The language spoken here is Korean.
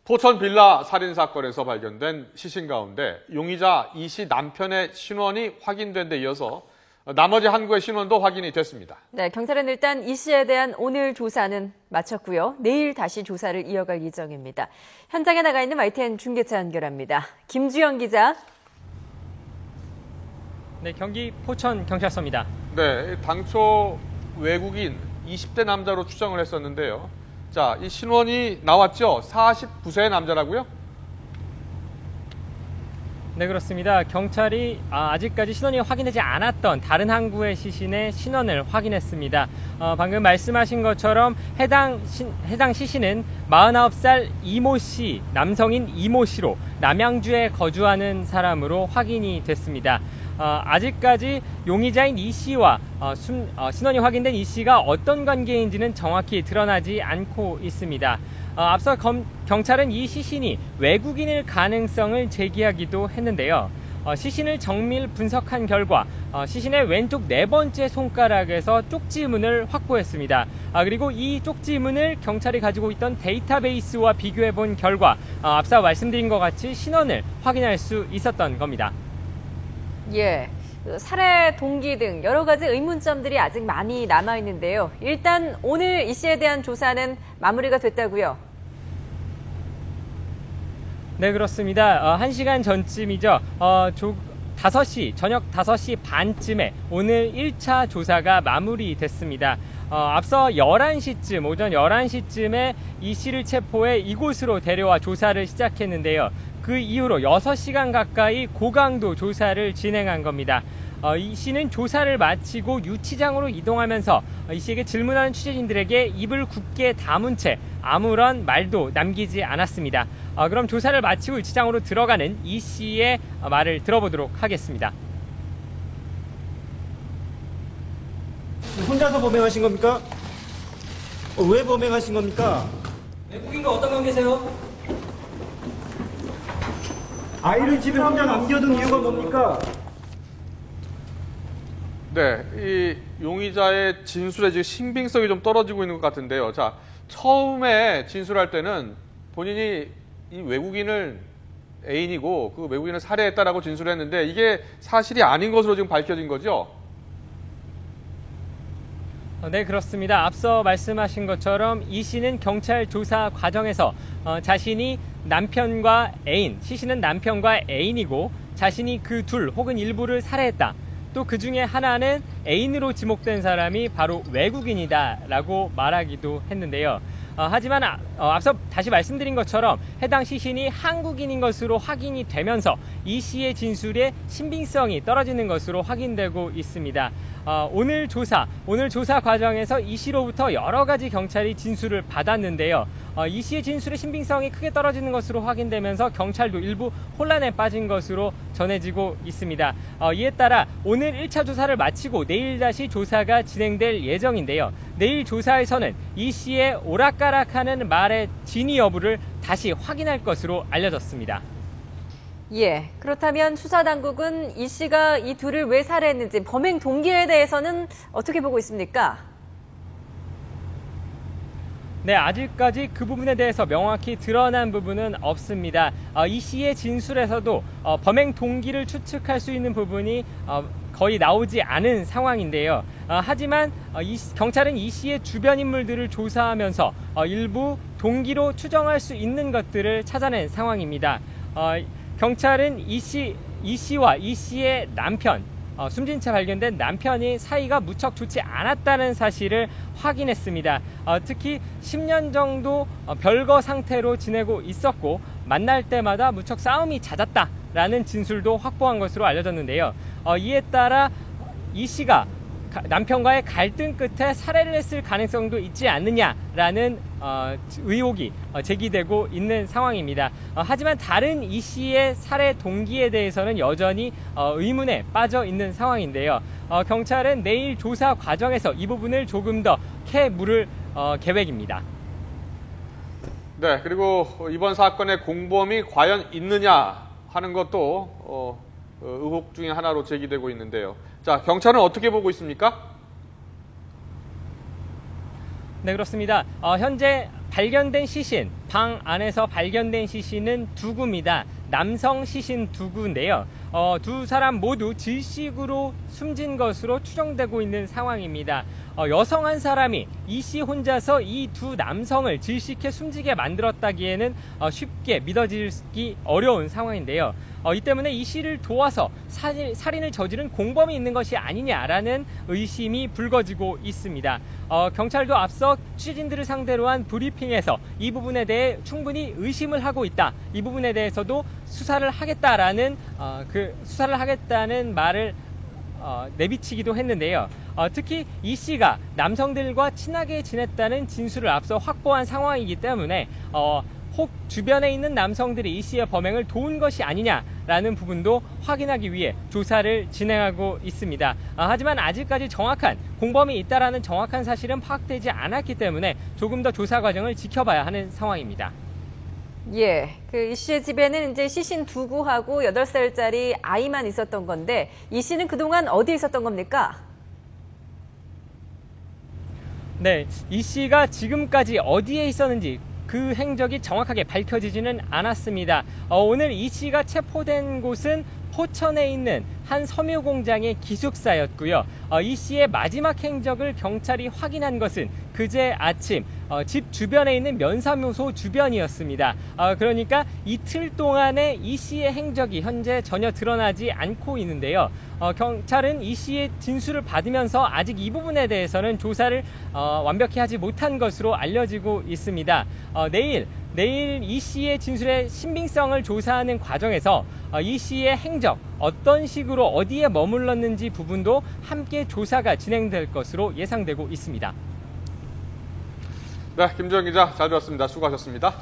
포천 빌라 살인 사건에서 발견된 시신 가운데 용의자 이 씨 남편의 신원이 확인된 데 이어서 나머지 한 구의 신원도 확인이 됐습니다. 네, 경찰은 일단 이 씨에 대한 오늘 조사는 마쳤고요. 내일 다시 조사를 이어갈 예정입니다. 현장에 나가 있는 YTN 중계차 연결합니다. 김주영 기자. 네, 경기 포천 경찰서입니다. 네, 당초 외국인 20대 남자로 추정을 했었는데요. 자, 이 신원이 나왔죠? 49세 남자라고요? 네, 그렇습니다. 경찰이 아직까지 신원이 확인되지 않았던 다른 항구의 시신의 신원을 확인했습니다. 방금 말씀하신 것처럼 해당 시신은 49살 이모 씨, 남성인 이모 씨로 남양주에 거주하는 사람으로 확인이 됐습니다. 아직까지 용의자인 이 씨와 신원이 확인된 이 씨가 어떤 관계인지는 정확히 드러나지 않고 있습니다. 앞서 경찰은 이 시신이 외국인일 가능성을 제기하기도 했는데요. 시신을 정밀 분석한 결과 시신의 왼쪽 네 번째 손가락에서 쪽지문을 확보했습니다. 그리고 이 쪽지문을 경찰이 가지고 있던 데이터베이스와 비교해 본 결과 앞서 말씀드린 것 같이 신원을 확인할 수 있었던 겁니다. 예, 살해 동기 등 여러 가지 의문점들이 아직 많이 남아있는데요. 일단 오늘 이 씨에 대한 조사는 마무리가 됐다고요? 네, 그렇습니다. 1시간 전쯤이죠. 저녁 5시 반쯤에 오늘 1차 조사가 마무리됐습니다. 앞서 11시쯤, 오전 11시쯤에 이 씨를 체포해 이곳으로 데려와 조사를 시작했는데요. 그 이후로 6시간 가까이 고강도 조사를 진행한 겁니다. 이 씨는 조사를 마치고 유치장으로 이동하면서 이 씨에게 질문하는 취재진들에게 입을 굳게 다문 채 아무런 말도 남기지 않았습니다. 그럼 조사를 마치고 유치장으로 들어가는 이 씨의 말을 들어보도록 하겠습니다. 혼자서 범행하신 겁니까? 왜 범행하신 겁니까? 외국인과 어떤 관계세요? 아이를 집에 혼자 남겨둔 이유가 뭡니까? 네, 이 용의자의 진술에 지금 신빙성이 좀 떨어지고 있는 것 같은데요. 자, 처음에 진술할 때는 본인이 이 외국인을 애인이고 그 외국인을 살해했다라고 진술했는데 이게 사실이 아닌 것으로 지금 밝혀진 거죠? 네, 그렇습니다. 앞서 말씀하신 것처럼 이 씨는 경찰 조사 과정에서 자신이 남편과 애인, 시신은 남편과 애인이고 자신이 그 둘 혹은 일부를 살해했다. 또 그 중에 하나는 애인으로 지목된 사람이 바로 외국인이다라고 말하기도 했는데요. 하지만 앞서 다시 말씀드린 것처럼 해당 시신이 한국인인 것으로 확인이 되면서 이 씨의 진술에 신빙성이 떨어지는 것으로 확인되고 있습니다. 오늘 조사 과정에서 이 씨로부터 여러 가지 경찰이 진술을 받았는데요. 이 씨의 진술의 신빙성이 크게 떨어지는 것으로 확인되면서 경찰도 일부 혼란에 빠진 것으로 전해지고 있습니다. 이에 따라 오늘 1차 조사를 마치고 내일 다시 조사가 진행될 예정인데요. 내일 조사에서는 이 씨의 오락가락하는 말의 진위 여부를 다시 확인할 것으로 알려졌습니다. 예, 그렇다면 수사당국은 이 씨가 이 둘을 왜 살해했는지 범행 동기에 대해서는 어떻게 보고 있습니까? 네, 아직까지 그 부분에 대해서 명확히 드러난 부분은 없습니다. 이 씨의 진술에서도 범행 동기를 추측할 수 있는 부분이 거의 나오지 않은 상황인데요. 하지만 경찰은 이 씨의 주변 인물들을 조사하면서 일부 동기로 추정할 수 있는 것들을 찾아낸 상황입니다. 경찰은 이 씨와 이 씨의 남편, 숨진 채 발견된 남편이 사이가 무척 좋지 않았다는 사실을 확인했습니다. 특히 10년 정도 별거 상태로 지내고 있었고 만날 때마다 무척 싸움이 잦았다라는 진술도 확보한 것으로 알려졌는데요. 이에 따라 이 씨가 남편과의 갈등 끝에 살해를 했을 가능성도 있지 않느냐라는 의혹이 제기되고 있는 상황입니다. 하지만 다른 이 씨의 살해 동기에 대해서는 여전히 의문에 빠져 있는 상황인데요. 경찰은 내일 조사 과정에서 이 부분을 조금 더 캐 물을 계획입니다. 네, 그리고 이번 사건의 공범이 과연 있느냐 하는 것도 의혹 중에 하나로 제기되고 있는데요. 자, 경찰은 어떻게 보고 있습니까? 네, 그렇습니다. 현재 발견된 시신, 방 안에서 발견된 시신은 두 구입니다. 남성 시신 두 구인데요. 두 사람 모두 질식으로 숨진 것으로 추정되고 있는 상황입니다. 여성 한 사람이 이 씨 혼자서 이 두 남성을 질식해 숨지게 만들었다기에는 쉽게 믿어지기 어려운 상황인데요. 이 때문에 이 씨를 도와서 살인을 저지른 공범이 있는 것이 아니냐라는 의심이 불거지고 있습니다. 경찰도 앞서 취재진들을 상대로 한 브리핑에서 이 부분에 대해 충분히 의심을 하고 있다. 이 부분에 대해서도 수사를 하겠다라는 수사를 하겠다는 말을 내비치기도 했는데요. 특히 이 씨가 남성들과 친하게 지냈다는 진술을 앞서 확보한 상황이기 때문에 혹 주변에 있는 남성들이 이 씨의 범행을 도운 것이 아니냐라는 부분도 확인하기 위해 조사를 진행하고 있습니다. 하지만 아직까지 정확한 공범이 있다라는 정확한 사실은 파악되지 않았기 때문에 조금 더 조사 과정을 지켜봐야 하는 상황입니다. 예, 이 씨의 집에는 이제 시신 두 구하고 8살짜리 아이만 있었던 건데 이 씨는 그동안 어디에 있었던 겁니까? 네, 이 씨가 지금까지 어디에 있었는지 그 행적이 정확하게 밝혀지지는 않았습니다. 오늘 이 씨가 체포된 곳은 포천에 있는 한 섬유 공장의 기숙사였고요. 이 씨의 마지막 행적을 경찰이 확인한 것은 그제 아침 집 주변에 있는 면사무소 주변이었습니다. 그러니까 이틀 동안의 이 씨의 행적이 현재 전혀 드러나지 않고 있는데요. 경찰은 이 씨의 진술을 받으면서 아직 이 부분에 대해서는 조사를 완벽히 하지 못한 것으로 알려지고 있습니다. 내일 이 씨의 진술의 신빙성을 조사하는 과정에서 이 씨의 행적, 어떤 식으로 어디에 머물렀는지 부분도 함께 조사가 진행될 것으로 예상되고 있습니다. 네, 김주영 기자 잘 들었습니다. 수고하셨습니다.